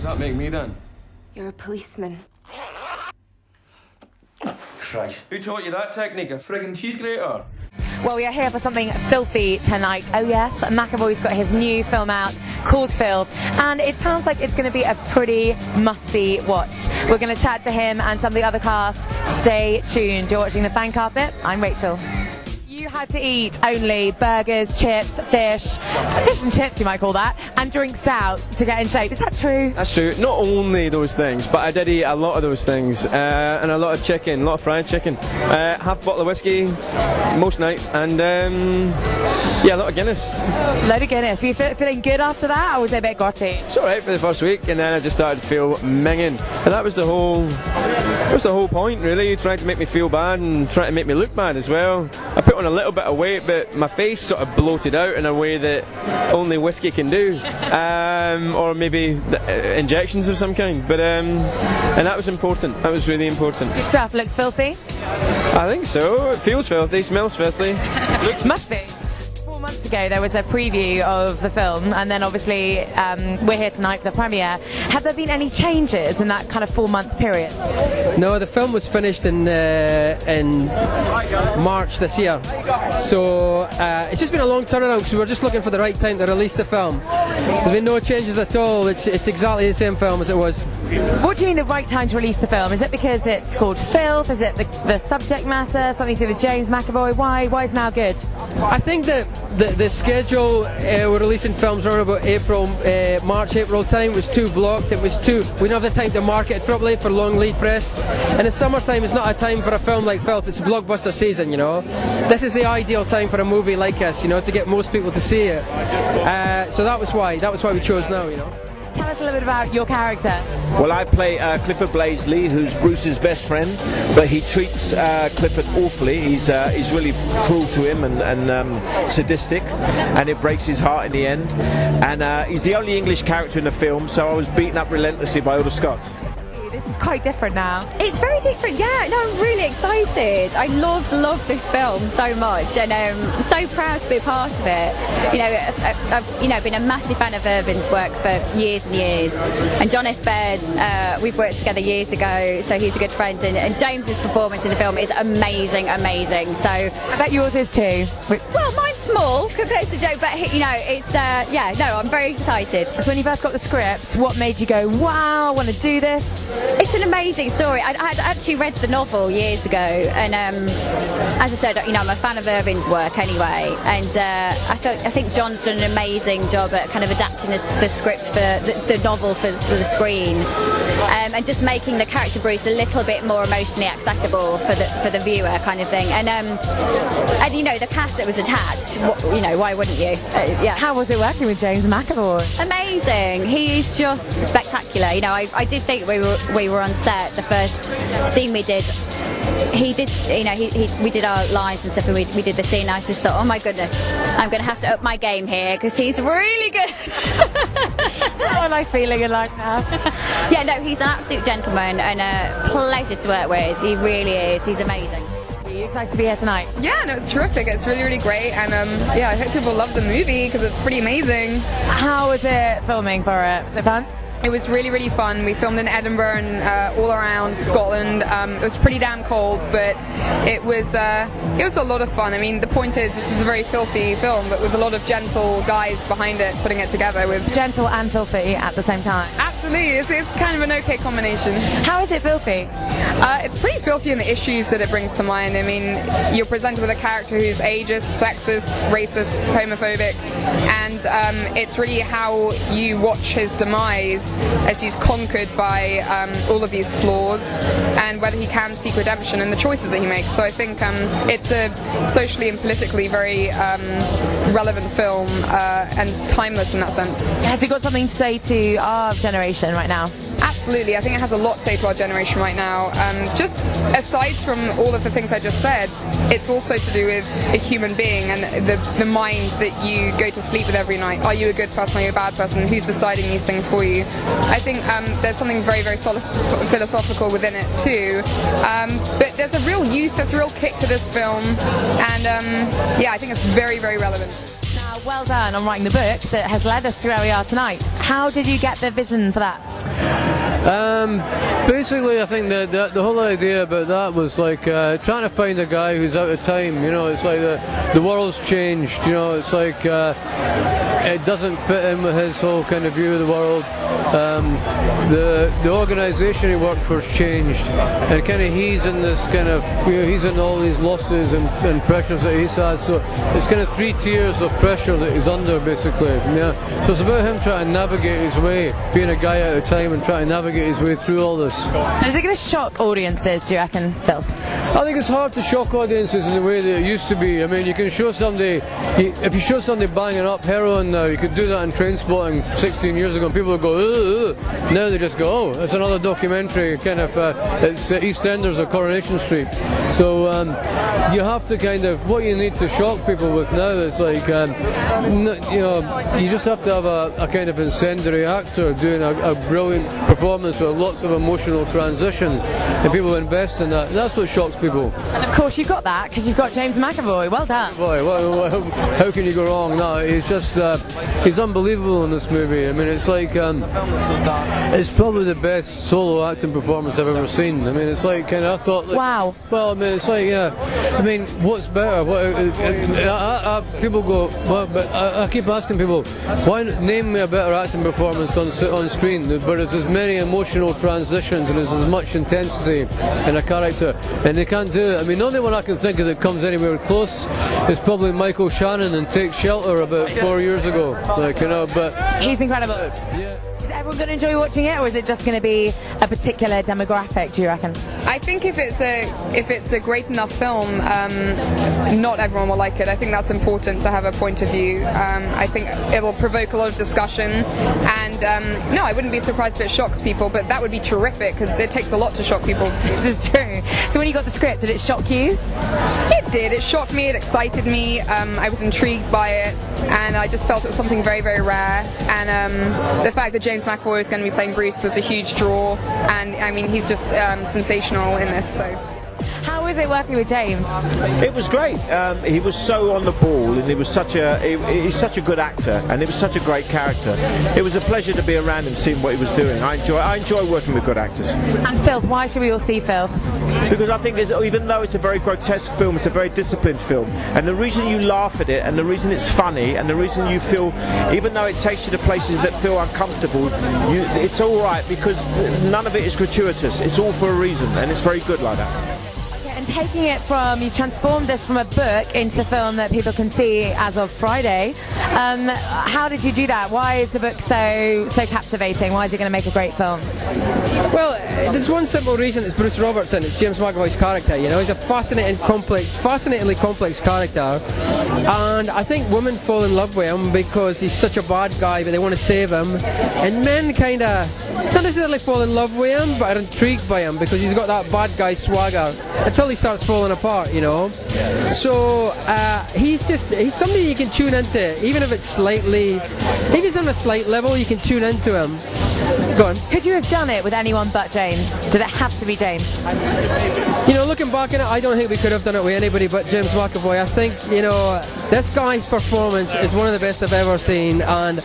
does that make me then? You're a policeman. Christ. Who taught you that technique? A friggin' cheese grater? Well, we are here for something filthy tonight. Oh yes, McAvoy's got his new film out called Filth, and it sounds like it's going to be a pretty must-see watch. We're going to chat to him and some of the other cast. Stay tuned. You're watching The Fan Carpet. I'm Rachel. You had to eat only burgers, chips, fish and chips you might call that, and drink stout to get in shape. Is that true? That's true. Not only those things, but I did eat a lot of those things, and a lot of chicken, a lot of fried chicken, half a bottle of whiskey most nights, and yeah, a lot of Guinness. Load of Guinness. Were you feeling good after that, or was it a bit grotty? It's alright for the first week, and then I just started to feel minging, and that was the whole point, really, trying to make me feel bad and trying to make me look bad as well. I put on a little bit of weight, but my face sort of bloated out in a way that only whiskey can do, or maybe injections of some kind, but and that was important. That was really important. Good stuff. Looks filthy? I think so. It feels filthy, smells filthy. Must be. 4 months ago there was a preview of the film, and then obviously we're here tonight for the premiere. Have there been any changes in that kind of 4-month period? No, the film was finished in March this year, so it's just been a long turnaround because we were just looking for the right time to release the film. There's been no changes at all. It's exactly the same film as it was. What do you mean the right time to release the film? Is it because it's called Filth? Is it the subject matter? Something to do with James McAvoy? Why is now good? I think that the schedule, we're releasing films around about March, April time, was too blocked. We didn't have the time to market it properly for long lead press. And the summertime is not a time for a film like Filth. It's blockbuster season, you know. This is the ideal time for a movie like us, you know, to get most people to see it. So that was why we chose now, you know. Tell us a little bit about your character. Well, I play Clifford Blaisley, who's Bruce's best friend, but he treats Clifford awfully. He's really cruel to him and sadistic, and it breaks his heart in the end. And he's the only English character in the film, so I was beaten up relentlessly by all the Scots. This is quite different now. It's very different, yeah. No, I'm really excited. I love this film so much, and I'm so proud to be a part of it. You know, I've been a massive fan of Irvine's work for years and years. And John S. Baird, we've worked together years ago, so he's a good friend. And James's performance in the film is amazing. So I bet yours is too. Well, mine's small compared to Joe, but you know, it's yeah. No, I'm very excited. So when you first got the script, what made you go, wow, I want to do this? It's an amazing story. I had actually read the novel years ago, and as I said, you know, I'm a fan of Irvine's work anyway, and I think John's done an amazing job at kind of adapting the script for the novel for the screen, and just making the character Bruce a little bit more emotionally accessible for the viewer, kind of thing. And you know, the cast that was attached, you know, why wouldn't you? Yeah. How was it working with James McAvoy? Amazing. He's just spectacular. You know, I did think we were on set. The first scene we did, he did, you know, we did our lines and stuff, and we did the scene. I just thought, oh my goodness, I'm going to have to up my game here because he's really good. What a nice feeling in like that. Yeah, no, he's an absolute gentleman and a pleasure to work with. He really is. He's amazing. Are you excited to be here tonight? Yeah, no, it's terrific. It's really, really great, and yeah, I hope people love the movie because it's pretty amazing. How was it filming for it? Was it fun? It was really, really fun. We filmed in Edinburgh and all around Scotland. It was pretty damn cold, but it was a lot of fun. I mean, the point is, this is a very filthy film, but with a lot of gentle guys behind it, putting it together with... Gentle and filthy at the same time. Absolutely, it's kind of an okay combination. How is it filthy? It's pretty filthy in the issues that it brings to mind. I mean, you're presented with a character who's ageist, sexist, racist, homophobic, and it's really how you watch his demise as he's conquered by all of these flaws, and whether he can seek redemption in the choices that he makes. So I think it's a socially and politically very relevant film and timeless in that sense. Has it got something to say to our generation right now? Absolutely, I think it has a lot to say to our generation right now. Just aside from all of the things I just said, it's also to do with a human being and the mind that you go to sleep with every night. Are you a good person? Are you a bad person? Who's deciding these things for you? I think there's something very, very philosophical within it too. But there's a real youth, there's a real kick to this film, and yeah, I think it's very, very relevant. Now, well done on writing the book that has led us to where we are tonight. How did you get the vision for that? Basically, I think that the whole idea about that was like trying to find a guy who's out of time. You know, it's like the world's changed. You know, it's like it doesn't fit in with his whole kind of view of the world. The organisation he worked for's changed, and kind of he's in this kind of, you know, he's in all these losses and pressures that he's had. So it's kind of 3 tiers of pressure that he's under, basically. Yeah. So it's about him trying to navigate his way, being a guy out of time and trying to navigate his way through all this. And is it going to shock audiences, do you reckon, Filth? I think it's hard to shock audiences in the way that it used to be. I mean, you can show somebody, if you show somebody banging up heroin now, you could do that in Trainspotting 16 years ago and people would go, ugh. Now they just go, oh, it's another documentary, kind of, it's EastEnders or Coronation Street. So you have to kind of, what you need to shock people with now is like, you know, you just have to have a kind of incendiary actor doing a brilliant performance with lots of emotional transitions, and people invest in that. That's what shocks people. And of course you've got that because you've got James McAvoy. Well done. Boy, how can you go wrong? No, he's just he's unbelievable in this movie. I mean, it's like it's probably the best solo acting performance I've ever seen. I mean, it's like kind of, I thought, like, wow. Well, I mean, it's like, yeah. I mean, what's better? People go, well, but I keep asking people, why name me a better acting performance on screen? But it's as many emotional transitions and there's as much intensity in a character, and they can't do it. I mean, the only one I can think of that comes anywhere close is probably Michael Shannon in Take Shelter about 4 years ago. Like, you know, but he's incredible. Yeah. Is everyone going to enjoy watching it, or is it just going to be a particular demographic, do you reckon? I think if it's a great enough film, not everyone will like it. I think that's important to have a point of view. I think it will provoke a lot of discussion, and no, I wouldn't be surprised if it shocks people, but that would be terrific because it takes a lot to shock people. This is true. So when you got the script, did it shock you? It did. It shocked me. It excited me. I was intrigued by it, and I just felt it was something very, very rare. And the fact that James McAvoy was going to be playing Bruce was a huge draw, and I mean, he's just sensational in this. So. How was it working with James? It was great. He was so on the ball, and he was he's such a good actor, and it was such a great character. It was a pleasure to be around him, seeing what he was doing. I enjoy working with good actors. And Filth, why should we all see Filth? Because I think even though it's a very grotesque film, it's a very disciplined film, and the reason you laugh at it, and the reason it's funny, and the reason you feel, even though it takes you to places that feel uncomfortable, it's all right because none of it is gratuitous. It's all for a reason, and it's very good like that. And taking it from, you've transformed this from a book into the film that people can see as of Friday. How did you do that? Why is the book so captivating? Why is it going to make a great film? Well, there's one simple reason. It's Bruce Robertson. It's James McAvoy's character. You know, he's a fascinatingly complex character, and I think women fall in love with him because he's such a bad guy, but they want to save him. And men kind of not necessarily fall in love with him, but are intrigued by him because he's got that bad guy swagger until he starts falling apart, you know. So he's somebody you can tune into, even if it's on a slight level, you can tune into him. Go on. Could you have done it with anyone but James? Did it have to be James? You know, looking back on it, I don't think we could have done it with anybody but James McAvoy. I think, you know, this guy's performance is one of the best I've ever seen, and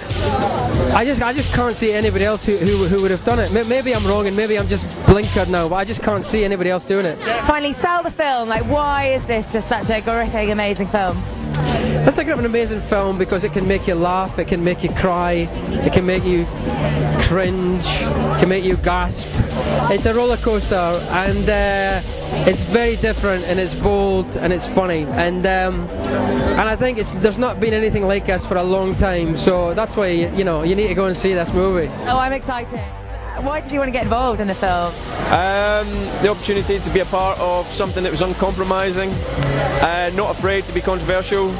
I just can't see anybody else who would have done it. Maybe I'm wrong, and maybe I'm just blinkered now, but I just can't see anybody else doing it. Finally, sell the film. Like, why is this just such a horrific, amazing film? It's like an amazing film because it can make you laugh, it can make you cry, it can make you cringe, it can make you gasp. It's a roller coaster, and it's very different, and it's bold, and it's funny, and I think there's not been anything like this for a long time. So that's why you need to go and see this movie. Oh, I'm excited. Why did you want to get involved in the film? The opportunity to be a part of something that was uncompromising, not afraid to be controversial,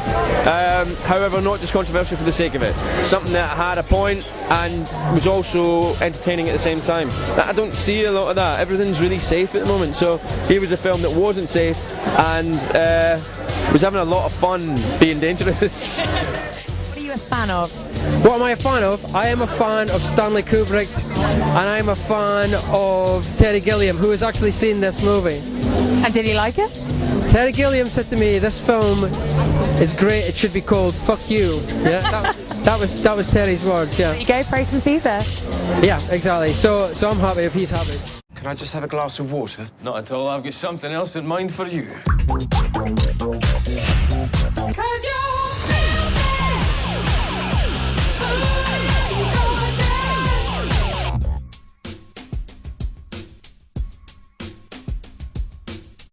however not just controversial for the sake of it, something that had a point and was also entertaining at the same time. I don't see a lot of that. Everything's really safe at the moment, so here was a film that wasn't safe and was having a lot of fun being dangerous. What are you a fan of? What am I a fan of? I am a fan of Stanley Kubrick, and I'm a fan of Terry Gilliam, who has actually seen this movie. And did he like it? Terry Gilliam said to me, this film is great, it should be called Fuck You. Yeah, That was Terry's words, yeah. There you go, praise from Caesar. Yeah, exactly. So I'm happy if he's happy. Can I just have a glass of water? Not at all. I've got something else in mind for you.